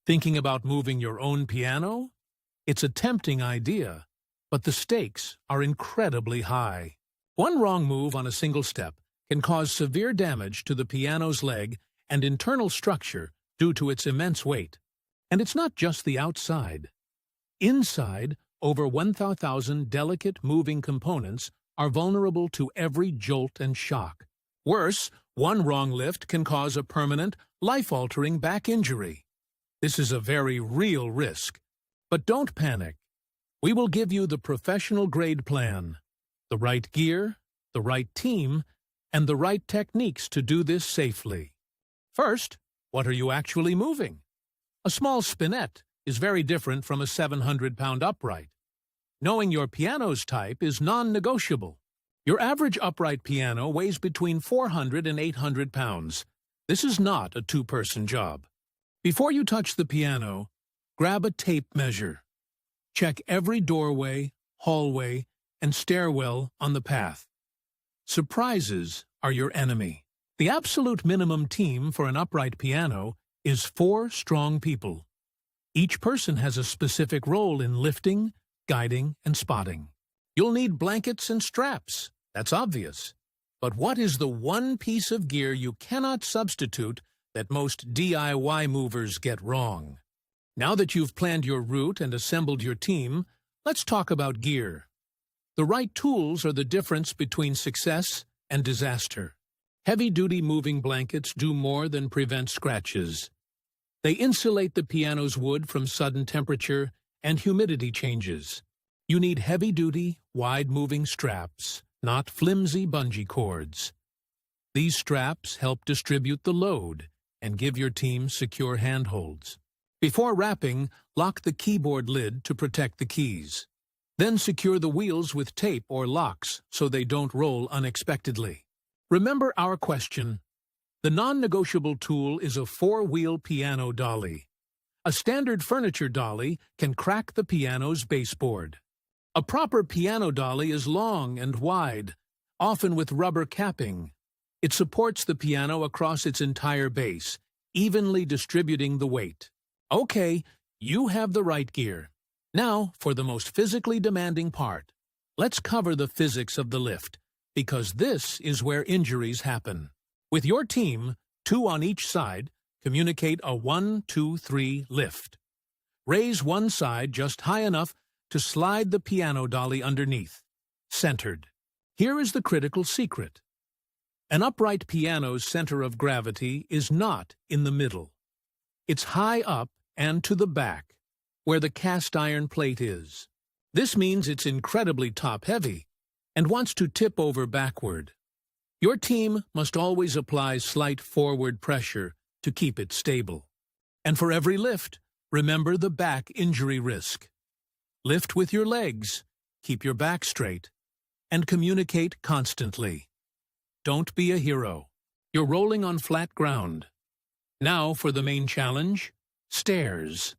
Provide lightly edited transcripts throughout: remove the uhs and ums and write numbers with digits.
Thinking about moving your own piano? It's a tempting idea, but the stakes are incredibly high. One wrong move on a single step can cause severe damage to the piano's leg and internal structure due to its immense weight. And it's not just the outside. Inside, over 1,000 delicate moving components are vulnerable to every jolt and shock. Worse, one wrong lift can cause a permanent, life-altering back injury. This is a very real risk. But don't panic. We will give you the professional-grade plan, the right gear, the right team, and the right techniques to do this safely. First, what are you actually moving? A small spinet is very different from a 700-pound upright. Knowing your piano's type is non-negotiable. Your average upright piano weighs between 400 and 800 pounds. This is not a two-person job. Before you touch the piano, grab a tape measure. Check every doorway, hallway, and stairwell on the path. Surprises are your enemy. The absolute minimum team for an upright piano is 4 strong people. Each person has a specific role in lifting, guiding, and spotting. You'll need blankets and straps. That's obvious. But what is the one piece of gear you cannot substitute that most DIY movers get wrong? Now that you've planned your route and assembled your team, let's talk about gear. The right tools are the difference between success and disaster. Heavy-duty moving blankets do more than prevent scratches. They insulate the piano's wood from sudden temperature and humidity changes. You need heavy-duty, wide-moving straps, not flimsy bungee cords. These straps help distribute the load and give your team secure handholds. Before wrapping, lock the keyboard lid to protect the keys. Then secure the wheels with tape or locks so they don't roll unexpectedly. Remember our question. The non-negotiable tool is a 4-wheel piano dolly. A standard furniture dolly can crack the piano's baseboard. A proper piano dolly is long and wide, often with rubber capping. It supports the piano across its entire base, evenly distributing the weight. Okay, you have the right gear. Now, for the most physically demanding part. Let's cover the physics of the lift, because this is where injuries happen. With your team, 2 on each side, communicate a 1-2-3 lift. Raise one side just high enough to slide the piano dolly underneath. Centered. Here is the critical secret. An upright piano's center of gravity is not in the middle. It's high up and to the back, where the cast iron plate is. This means it's incredibly top-heavy and wants to tip over backward. Your team must always apply slight forward pressure to keep it stable. And for every lift, remember the back injury risk. Lift with your legs, keep your back straight, and communicate constantly. Don't be a hero. You're rolling on flat ground. Now for the main challenge, stairs.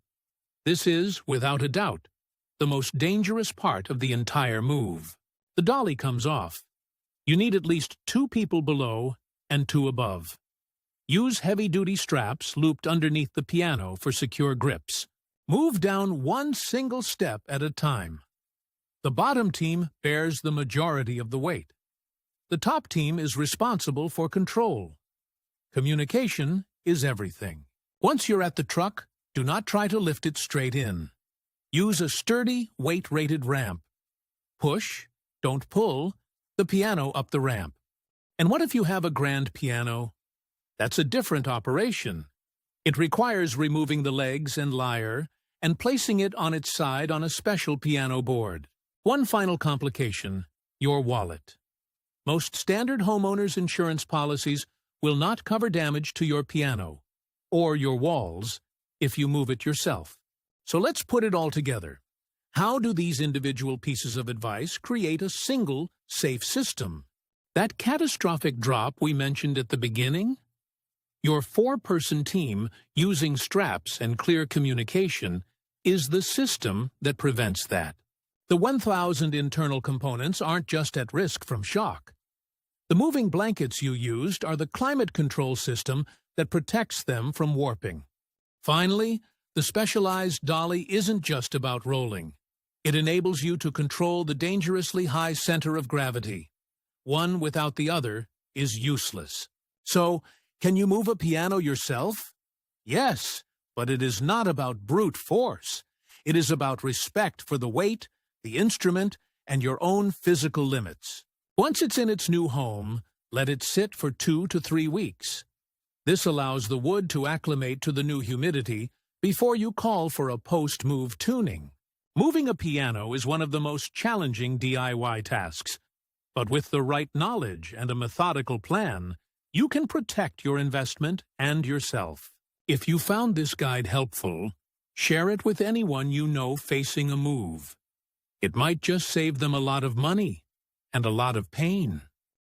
This is, without a doubt, the most dangerous part of the entire move. The dolly comes off. You need at least 2 people below and 2 above. Use heavy-duty straps looped underneath the piano for secure grips. Move down one single step at a time. The bottom team bears the majority of the weight. The top team is responsible for control. Communication is everything. Once you're at the truck, do not try to lift it straight in. Use a sturdy, weight-rated ramp. Push, don't pull, the piano up the ramp. And what if you have a grand piano? That's a different operation. It requires removing the legs and lyre and placing it on its side on a special piano board. One final complication, your wallet. Most standard homeowners' insurance policies will not cover damage to your piano or your walls if you move it yourself. So let's put it all together. How do these individual pieces of advice create a single, safe system? That catastrophic drop we mentioned at the beginning? Your 4-person team, using straps and clear communication, is the system that prevents that. The 1,000 internal components aren't just at risk from shock. The moving blankets you used are the climate control system that protects them from warping. Finally, The specialized dolly isn't just about rolling. It enables you to control the dangerously high center of gravity. One without the other is useless. So, can you move a piano yourself? Yes, but it is not about brute force. It is about respect for the weight, the instrument, and your own physical limits. Once it's in its new home, let it sit for 2 to 3 weeks. This allows the wood to acclimate to the new humidity before you call for a post-move tuning. Moving a piano is one of the most challenging DIY tasks, but with the right knowledge and a methodical plan, you can protect your investment and yourself. If you found this guide helpful, share it with anyone you know facing a move. It might just save them a lot of money and a lot of pain.